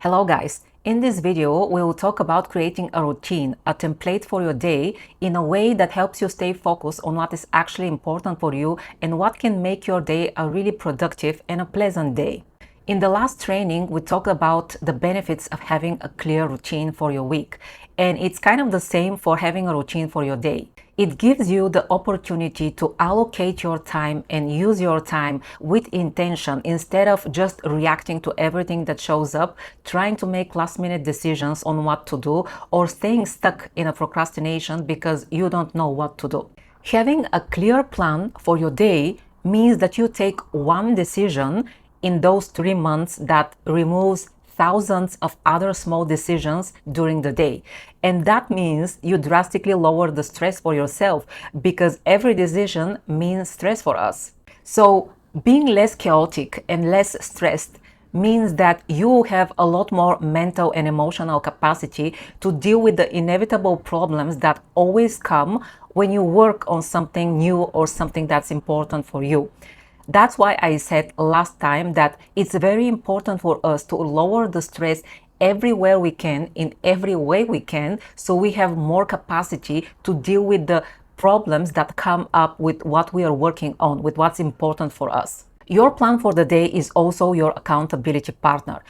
Hello guys, in this video we will talk about creating a routine, a template for your day in a way that helps you stay focused on what is actually important for you and what can make your day a really productive and a pleasant day. In the last training, we talked about the benefits of having a clear routine for your week, and it's kind of the same for having a routine for your day. It gives you the opportunity to allocate your time and use your time with intention instead of just reacting to everything that shows up, trying to make last-minute decisions on what to do, or staying stuck in a procrastination because you don't know what to do. Having a clear plan for your day means that you take one decision in those 3 months that removes thousands of other small decisions during the day. And that means you drastically lower the stress for yourself because every decision means stress for us. So being less chaotic and less stressed means that you have a lot more mental and emotional capacity to deal with the inevitable problems that always come when you work on something new or something that's important for you. That's why I said last time that it's very important for us to lower the stress everywhere we can, in every way we can, so we have more capacity to deal with the problems that come up with what we are working on, with what's important for us. Your plan for the day is also your accountability partner.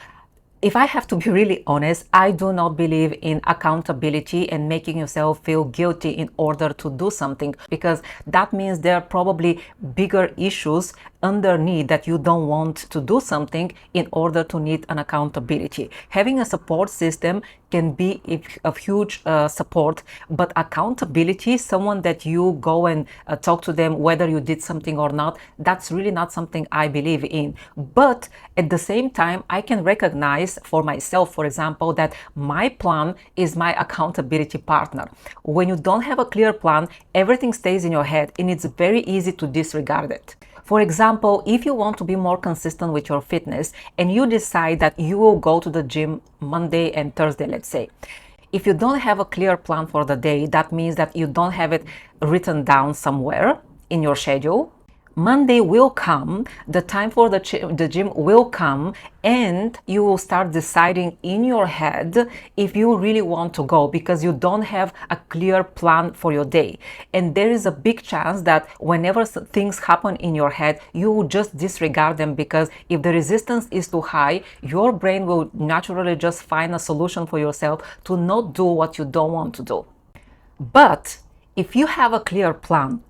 If I have to be really honest, I do not believe in accountability and making yourself feel guilty in order to do something, because that means there are probably bigger issues underneath that you don't want to do something in order to need an accountability. Having a support system can be of huge support, but accountability, someone that you go and talk to them whether you did something or not, that's really not something I believe in. But at the same time, I can recognize for myself, for example, that my plan is my accountability partner. When you don't have a clear plan, everything stays in your head and it's very easy to disregard it. For example, if you want to be more consistent with your fitness and you decide that you will go to the gym Monday and Thursday, let's say, if you don't have a clear plan for the day, that means that you don't have it written down somewhere in your schedule. Monday will come, the time for the gym will come, and you will start deciding in your head if you really want to go because you don't have a clear plan for your day. And there is a big chance that whenever things happen in your head, you will just disregard them because if the resistance is too high, your brain will naturally just find a solution for yourself to not do what you don't want to do. But if you have a clear plan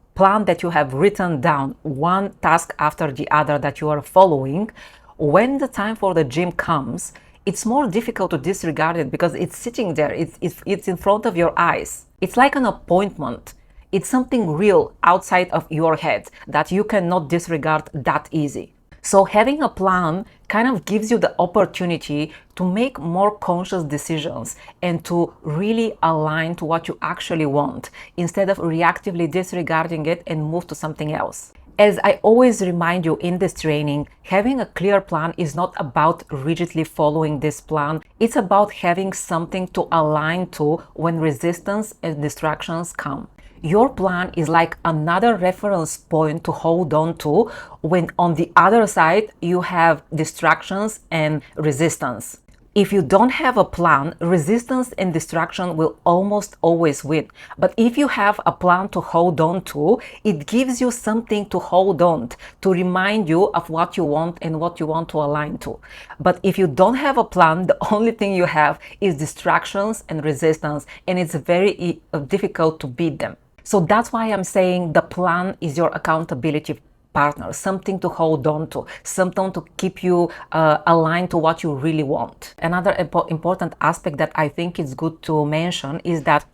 that you have written down, one task after the other that you are following, when the time for the gym comes, it's more difficult to disregard it because it's sitting there, it's in front of your eyes. It's like an appointment. It's something real outside of your head that you cannot disregard that easy. So having a plan kind of gives you the opportunity to make more conscious decisions and to really align to what you actually want instead of reactively disregarding it and move to something else. As I always remind you in this training, having a clear plan is not about rigidly following this plan. It's about having something to align to when resistance and distractions come. Your plan is like another reference point to hold on to when on the other side you have distractions and resistance. If you don't have a plan, resistance and distraction will almost always win. But if you have a plan to hold on to, it gives you something to hold on to remind you of what you want and what you want to align to. But if you don't have a plan, the only thing you have is distractions and resistance, and it's very difficult to beat them. So that's why I'm saying the plan is your accountability partner, something to hold on to, something to keep you aligned to what you really want. Another important aspect that I think is good to mention is that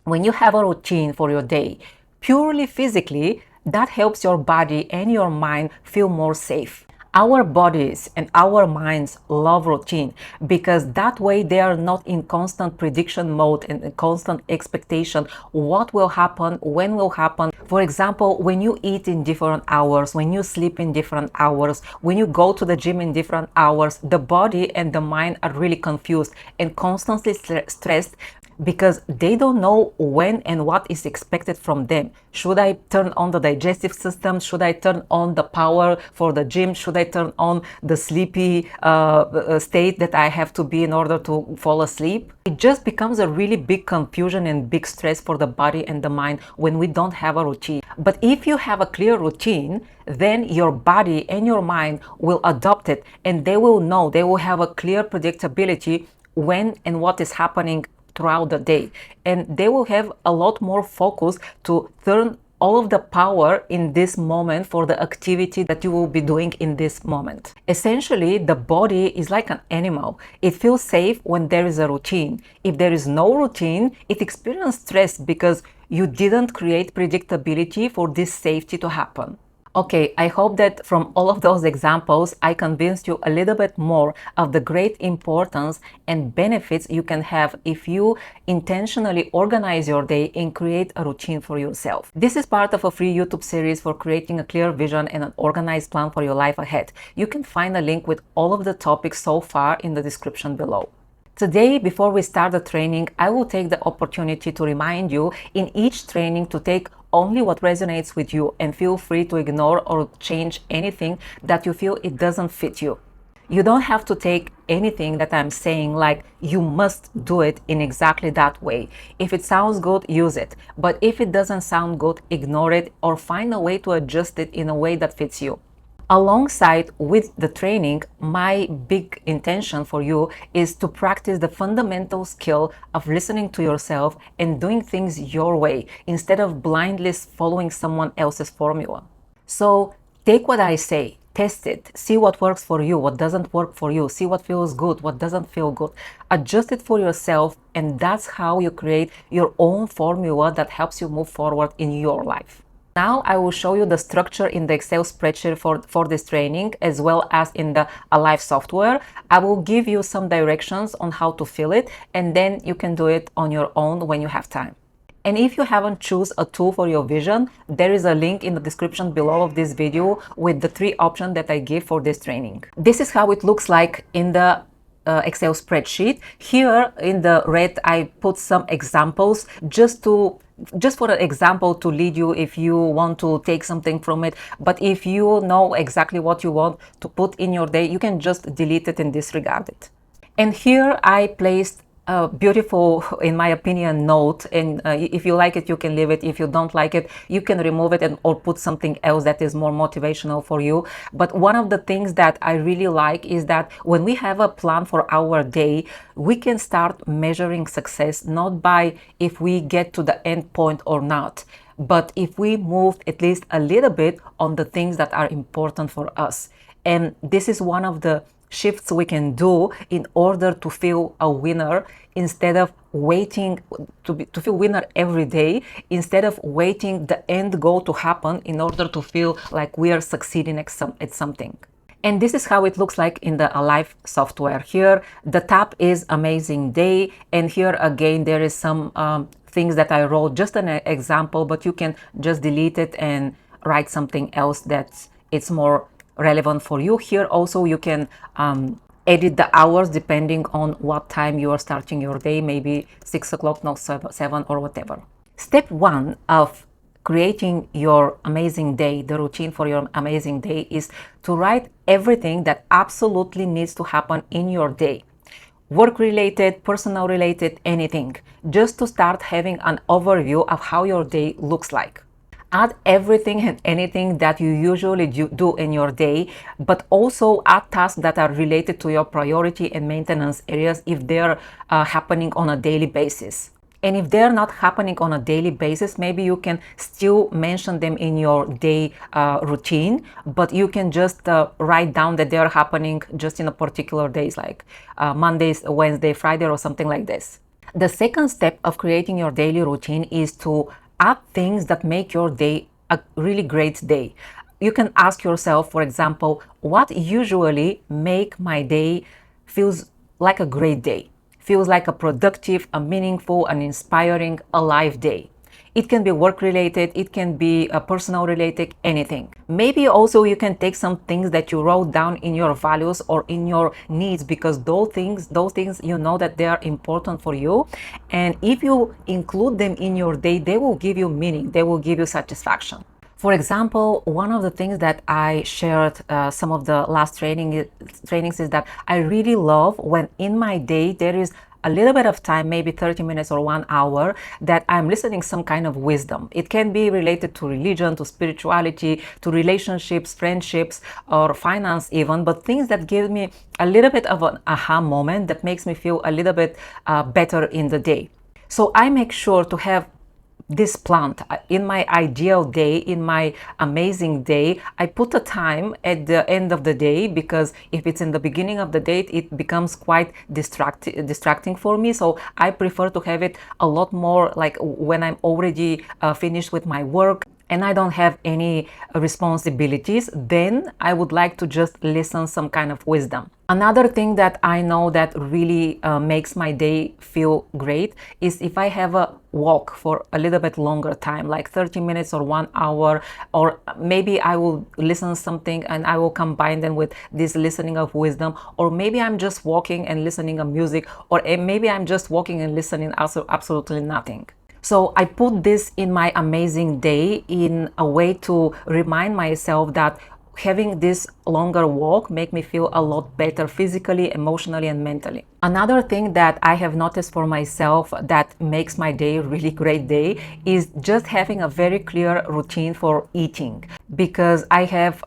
when you have a routine for your day, purely physically, that helps your body and your mind feel more safe. Our bodies and our minds love routine because that way they are not in constant prediction mode and in constant expectation what will happen, when will happen. For example, when you eat in different hours, when you sleep in different hours, when you go to the gym in different hours, the body and the mind are really confused and constantly stressed because they don't know when and what is expected from them. Should I turn on the digestive system? Should I turn on the power for the gym? Should I turn on the sleepy state that I have to be in order to fall asleep? It just becomes a really big confusion and big stress for the body and the mind when we don't have a routine. But if you have a clear routine, then your body and your mind will adopt it, and they will know, they will have a clear predictability when and what is happening throughout the day, and they will have a lot more focus to turn all of the power in this moment for the activity that you will be doing in this moment. Essentially, the body is like an animal. It feels safe when there is a routine. If there is no routine, it experiences stress because you didn't create predictability for this safety to happen. Okay, I hope that from all of those examples, I convinced you a little bit more of the great importance and benefits you can have if you intentionally organize your day and create a routine for yourself. This is part of a free YouTube series for creating a clear vision and an organized plan for your life ahead. You can find a link with all of the topics so far in the description below. Today, before we start the training, I will take the opportunity to remind you in each training to take only what resonates with you and feel free to ignore or change anything that you feel it doesn't fit you. You don't have to take anything that I'm saying like you must do it in exactly that way. If it sounds good, use it. But if it doesn't sound good, ignore it or find a way to adjust it in a way that fits you. Alongside with the training, my big intention for you is to practice the fundamental skill of listening to yourself and doing things your way instead of blindly following someone else's formula. So take what I say, test it, see what works for you, what doesn't work for you, see what feels good, what doesn't feel good, adjust it for yourself, and that's how you create your own formula that helps you move forward in your life. Now I will show you the structure in the Excel spreadsheet for this training, as well as in the Alive software. I will give you some directions on how to fill it, and then you can do it on your own when you have time. And if you haven't choose a tool for your vision, there is a link in the description below of this video with the 3 options that I give for this training. This is how it looks like in the Excel spreadsheet. Here in the red, I put some examples just for an example to lead you if you want to take something from it. But if you know exactly what you want to put in your day, you can just delete it and disregard it. And here I placed a beautiful, in my opinion, note, and if you like it, you can leave it. If you don't like it, you can remove it or put something else that is more motivational for you. But one of the things that I really like is that when we have a plan for our day, we can start measuring success not by if we get to the end point or not, but if we moved at least a little bit on the things that are important for us. And this is one of the shifts we can do in order to feel a winner, instead of waiting to feel winner every day, instead of waiting the end goal to happen in order to feel like we are succeeding at something. And this is how it looks like in the Alive software. Here the tab is amazing day, and here again there is some things that I wrote, just an example, but you can just delete it and write something else that it's more relevant for you. Here also you can edit the hours depending on what time you are starting your day, maybe 6 o'clock, no, 7 or whatever. Step 1 of creating your amazing day, the routine for your amazing day, is to write everything that absolutely needs to happen in your day. Work related, personal related, anything, just to start having an overview of how your day looks like. Add everything and anything that you usually do in your day, but also add tasks that are related to your priority and maintenance areas if they're happening on a daily basis. And if they're not happening on a daily basis, maybe you can still mention them in your day routine, but you can just write down that they're happening just in a particular days, like Mondays, Wednesday, Friday, or something like this. The second step of creating your daily routine is to add things that make your day a really great day. You can ask yourself, for example, what usually make my day feels like a great day, feels like a productive, a meaningful, an inspiring, alive day. It can be work related, it can be personal related, anything. Maybe also you can take some things that you wrote down in your values or in your needs, because those things you know that they are important for you. And if you include them in your day, they will give you meaning, they will give you satisfaction. For example, one of the things that I shared some of the last trainings is that I really love when in my day there is a little bit of time, maybe 30 minutes or 1 hour, that I'm listening some kind of wisdom. It can be related to religion, to spirituality, to relationships, friendships, or finance even, but things that give me a little bit of an aha moment that makes me feel a little bit better in the day. So I make sure to have this plant in my ideal day, in my amazing day. I put a time at the end of the day, because if it's in the beginning of the day, it becomes quite distracting for me. So I prefer to have it a lot more like when I'm already finished with my work and I don't have any responsibilities, then I would like to just listen some kind of wisdom. Another thing that I know that really makes my day feel great is if I have a walk for a little bit longer time, like 30 minutes or 1 hour, or maybe I will listen something and I will combine them with this listening of wisdom, or maybe I'm just walking and listening of music, or maybe I'm just walking and listening also absolutely nothing. So I put this in my amazing day in a way to remind myself that having this longer walk make me feel a lot better physically, emotionally, and mentally. Another thing that I have noticed for myself that makes my day a really great day is just having a very clear routine for eating, because I have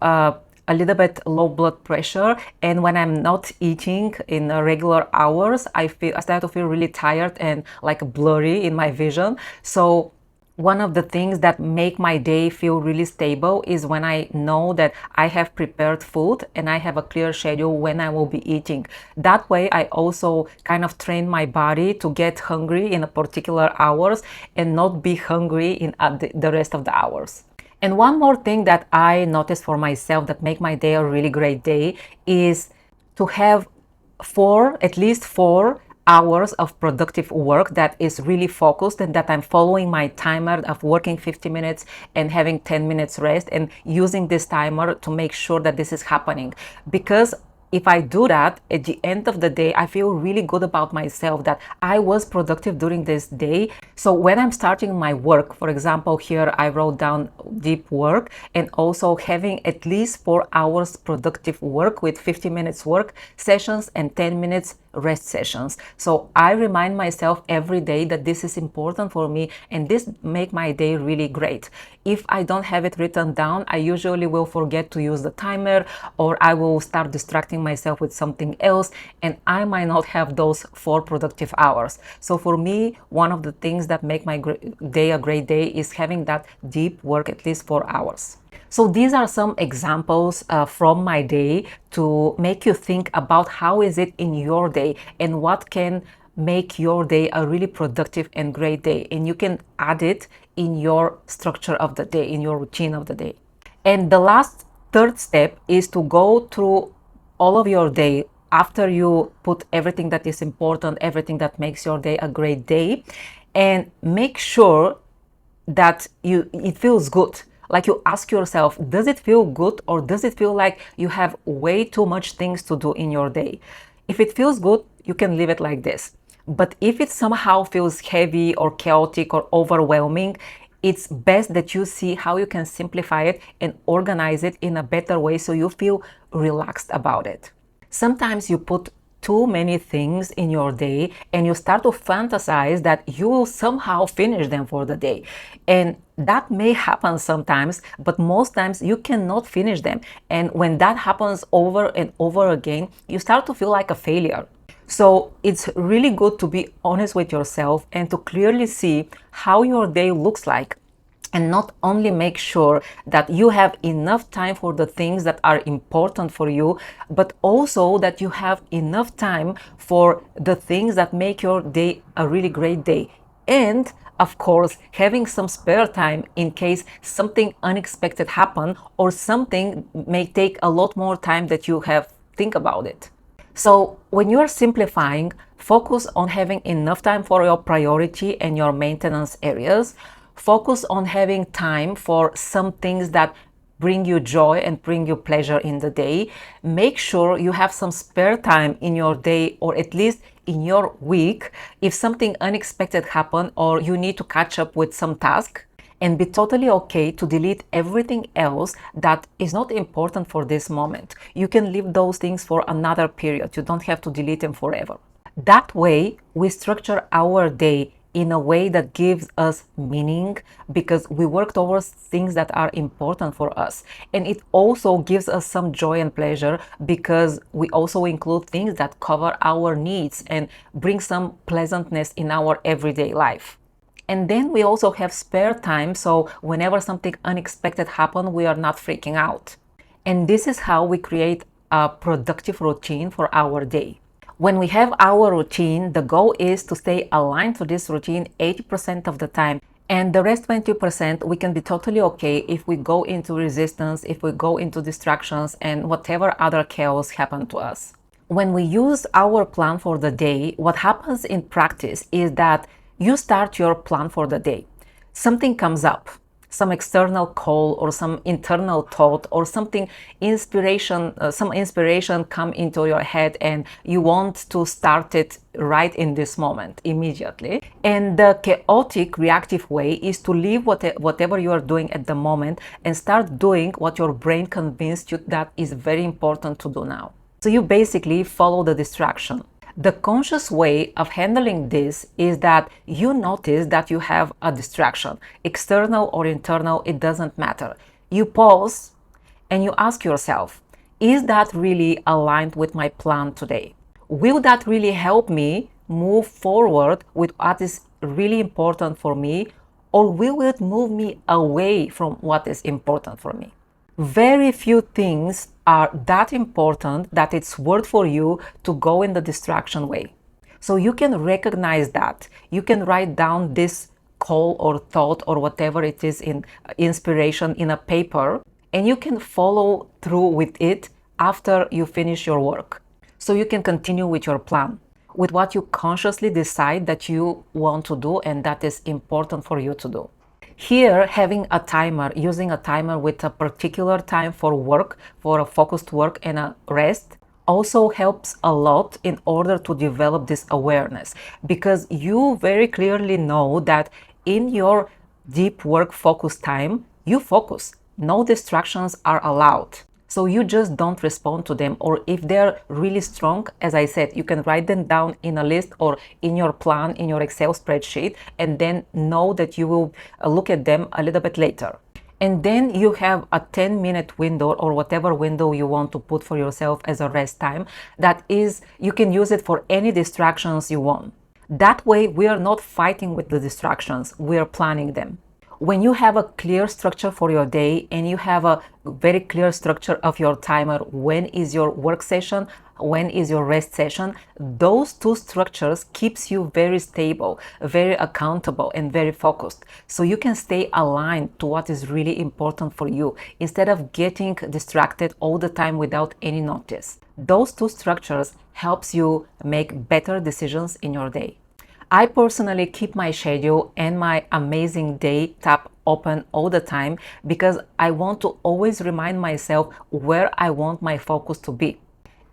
a little bit low blood pressure, and when I'm not eating in regular hours, I start to feel really tired and like blurry in my vision. So one of the things that make my day feel really stable is when I know that I have prepared food and I have a clear schedule when I will be eating. That way I also kind of train my body to get hungry in a particular hours and not be hungry in the rest of the hours. And one more thing that I noticed for myself that make my day a really great day is to have at least 4 hours of productive work that is really focused, and that I'm following my timer of working 50 minutes and having 10 minutes rest, and using this timer to make sure that this is happening. Because if I do that, at the end of the day, I feel really good about myself that I was productive during this day. So when I'm starting my work, for example, here I wrote down deep work, and also having at least 4 hours productive work with 50 minutes work sessions and 10 minutes rest sessions. So I remind myself every day that this is important for me, and this make my day really great. If I don't have it written down, I usually will forget to use the timer, or I will start distracting myself with something else, and I might not have those 4 productive hours. So for me, one of the things that make my day a great day is having that deep work at least 4 hours. So these are some examples from my day to make you think about how is it in your day and what can make your day a really productive and great day. And you can add it in your structure of the day, in your routine of the day. And the last third step is to go through all of your day after you put everything that is important, everything that makes your day a great day, and make sure that it feels good. Like you ask yourself, does it feel good, or does it feel like you have way too much things to do in your day? If it feels good, you can leave it like this. But if it somehow feels heavy or chaotic or overwhelming, it's best that you see how you can simplify it and organize it in a better way so you feel relaxed about it. Sometimes you put too many things in your day and you start to fantasize that you will somehow finish them for the day. And that may happen sometimes, but most times you cannot finish them. And when that happens over and over again, you start to feel like a failure. So it's really good to be honest with yourself and to clearly see how your day looks like, and not only make sure that you have enough time for the things that are important for you, but also that you have enough time for the things that make your day a really great day. And of course, having some spare time in case something unexpected happen, or something may take a lot more time that you have think about it. So when you are simplifying, focus on having enough time for your priority and your maintenance areas. Focus on having time for some things that bring you joy and bring you pleasure in the day. Make sure you have some spare time in your day, or at least in your week, if something unexpected happen or you need to catch up with some task. And be totally okay to delete everything else that is not important for this moment. You can leave those things for another period. You don't have to delete them forever. That way, we structure our day in a way that gives us meaning, because we work towards things that are important for us. And it also gives us some joy and pleasure, because we also include things that cover our needs and bring some pleasantness in our everyday life. And then we also have spare time, so whenever something unexpected happens, we are not freaking out. And this is how we create a productive routine for our day. When we have our routine, the goal is to stay aligned to this routine 80% of the time. And the rest 20%, we can be totally okay if we go into resistance, if we go into distractions, and whatever other chaos happen to us. When we use our plan for the day, what happens in practice is that you start your plan for the day. Something comes up, some external call or some internal thought or something some inspiration come into your head, and you want to start it right in this moment, immediately. And the chaotic reactive way is to leave whatever you are doing at the moment and start doing what your brain convinced you that is very important to do now. So you basically follow the distraction. The conscious way of handling this is that you notice that you have a distraction, external or internal, it doesn't matter. You pause and you ask yourself, is that really aligned with my plan today? Will that really help me move forward with what is really important for me, or will it move me away from what is important for me? Very few things are that important that it's worth for you to go in the distraction way. So you can recognize that. You can write down this call or thought or whatever it is in inspiration in a paper, and you can follow through with it after you finish your work. So you can continue with your plan, with what you consciously decide that you want to do and that is important for you to do. Here, having a timer, using a timer with a particular time for work, for a focused work and a rest, also helps a lot in order to develop this awareness, because you very clearly know that in your deep work focus time, you focus. No distractions are allowed. So you just don't respond to them, or if they're really strong, as I said, you can write them down in a list or in your plan, in your Excel spreadsheet, and then know that you will look at them a little bit later. And then you have a 10-minute window or whatever window you want to put for yourself as a rest time. That is, you can use it for any distractions you want. That way, we are not fighting with the distractions, we are planning them. When you have a clear structure for your day and you have a very clear structure of your timer, when is your work session, when is your rest session, those two structures keeps you very stable, very accountable, and very focused. So you can stay aligned to what is really important for you instead of getting distracted all the time without any notice. Those two structures helps you make better decisions in your day. I personally keep my schedule and my amazing day tab open all the time, because I want to always remind myself where I want my focus to be.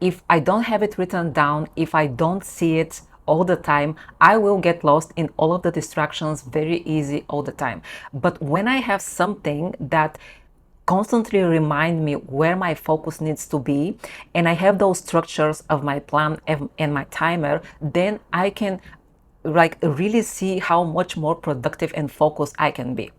If I don't have it written down, if I don't see it all the time, I will get lost in all of the distractions very easy all the time. But when I have something that constantly remind me where my focus needs to be, and I have those structures of my plan and my timer, then I can really see how much more productive and focused I can be.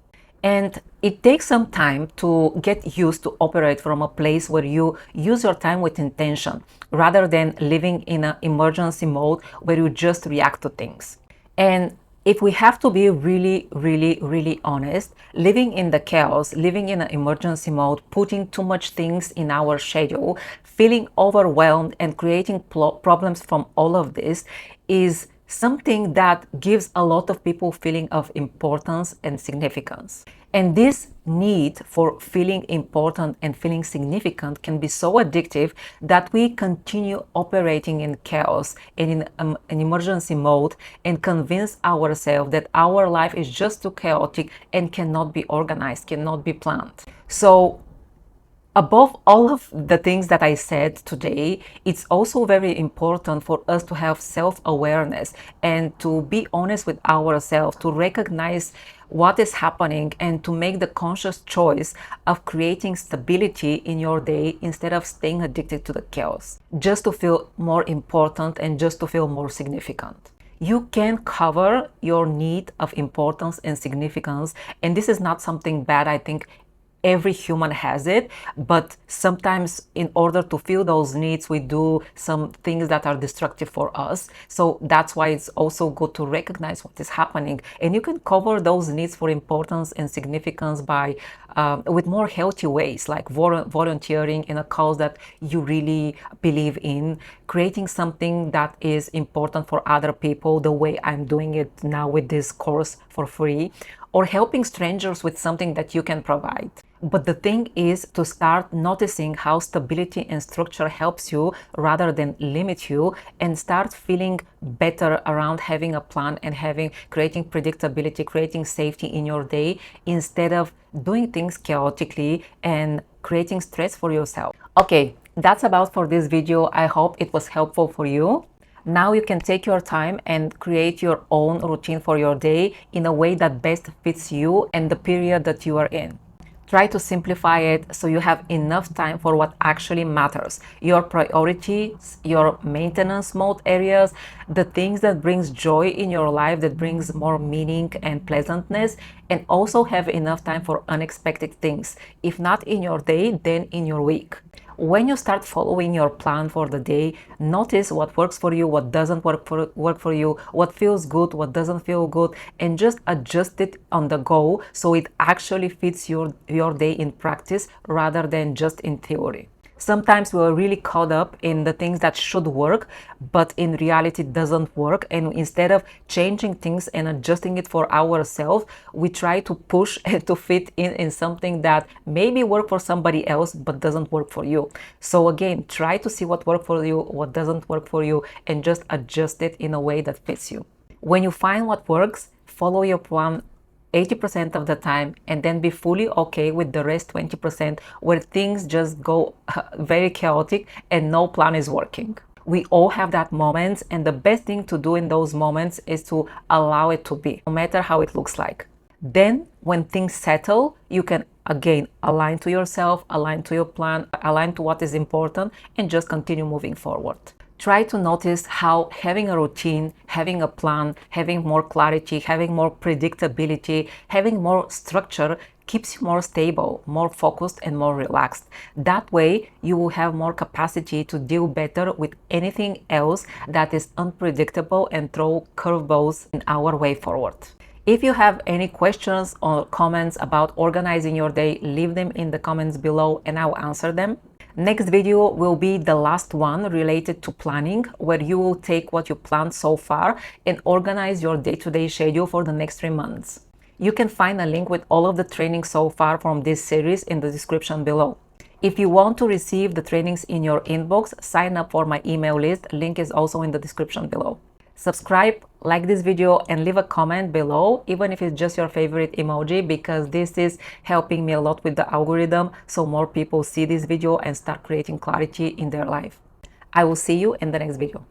And it takes some time to get used to operate from a place where you use your time with intention, rather than living in an emergency mode where you just react to things. And if we have to be really honest, living in the chaos, living in an emergency mode, putting too much things in our schedule, feeling overwhelmed and creating problems from all of this is something that gives a lot of people feeling of importance and significance. And this need for feeling important and feeling significant can be so addictive that we continue operating in chaos and in an emergency mode and convince ourselves that our life is just too chaotic and cannot be organized, cannot be planned. So above all of the things that I said today, it's also very important for us to have self-awareness and to be honest with ourselves, to recognize what is happening and to make the conscious choice of creating stability in your day instead of staying addicted to the chaos, just to feel more important and just to feel more significant. You can cover your need of importance and significance, and this is not something bad. I think every human has it, but sometimes in order to fill those needs, we do some things that are destructive for us. So that's why it's also good to recognize what is happening. And you can cover those needs for importance and significance by with more healthy ways, like volunteering in a cause that you really believe in, creating something that is important for other people, the way I'm doing it now with this course for free, or helping strangers with something that you can provide. But the thing is to start noticing how stability and structure helps you rather than limit you, and start feeling better around having a plan and creating predictability, creating safety in your day, instead of doing things chaotically and creating stress for yourself. Okay, that's about for this video. I hope it was helpful for you. Now you can take your time and create your own routine for your day in a way that best fits you and the period that you are in. Try to simplify it so you have enough time for what actually matters, your priorities, your maintenance mode areas, the things that brings joy in your life, that brings more meaning and pleasantness, and also have enough time for unexpected things, if not in your day, then in your week. When you start following your plan for the day, notice what works for you, what doesn't work for you, what feels good, what doesn't feel good, and just adjust it on the go so it actually fits your day in practice rather than just in theory. Sometimes we're really caught up in the things that should work, but in reality it doesn't work. And instead of changing things and adjusting it for ourselves, we try to push it to fit in something that maybe work for somebody else, but doesn't work for you. So again, try to see what works for you, what doesn't work for you, and just adjust it in a way that fits you. When you find what works, follow your plan 80% of the time, and then be fully okay with the rest 20% where things just go very chaotic and no plan is working. We all have that moment, and the best thing to do in those moments is to allow it to be, no matter how it looks like. Then when things settle, you can again align to yourself, align to your plan, align to what is important, and just continue moving forward. Try to notice how having a routine, having a plan, having more clarity, having more predictability, having more structure keeps you more stable, more focused, and more relaxed. That way, you will have more capacity to deal better with anything else that is unpredictable and throw curveballs in our way forward. If you have any questions or comments about organizing your day, leave them in the comments below and I'll answer them. Next video will be the last one related to planning, where you will take what you planned so far and organize your day-to-day schedule for the next 3 months. You can find a link with all of the trainings so far from this series in the description below. If you want to receive the trainings in your inbox, sign up for my email list. Link is also in the description below. Subscribe, like this video, and leave a comment below, even if it's just your favorite emoji, because this is helping me a lot with the algorithm so more people see this video and start creating clarity in their life. I will see you in the next video.